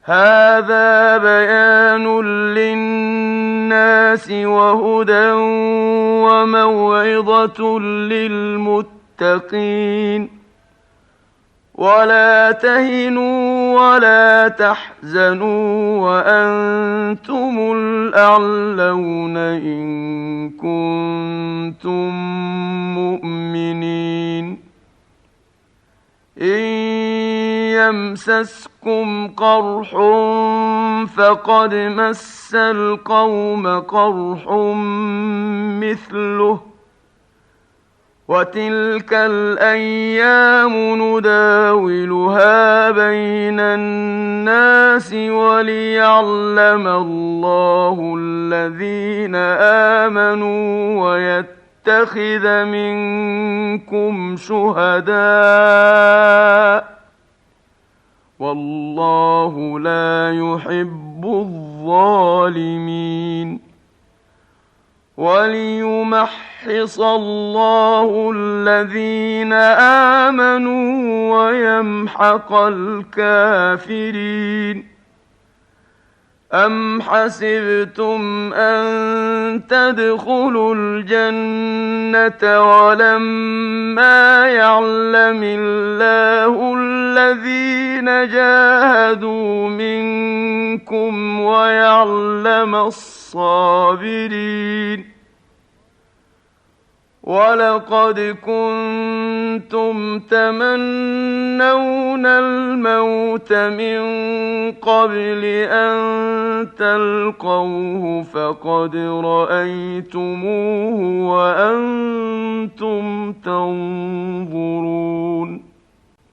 هذا بيان للناس وهدى وموعظة للمتقين. ولا تهنوا ولا تحزنوا وأنتم الأعلون إن كنتم مؤمنين. إن يمسسكم قرح فقد مس القوم قرح مثله، وتلك الأيام نداولها بين الناس وليعلم الله الذين آمنوا ويتخذ منكم شهداء، والله لا يحب الظالمين. وليمحص الله الذين آمنوا ويمحق الكافرين. أم حسبتم أن تدخلوا الجنة ولما يعلم الله الذين جاهدوا منكم ويعلم الصابرين؟ ولقد كنتم تمنون الموت من قبل أن تلقوه فقد رأيتموه وأنتم تنظرون.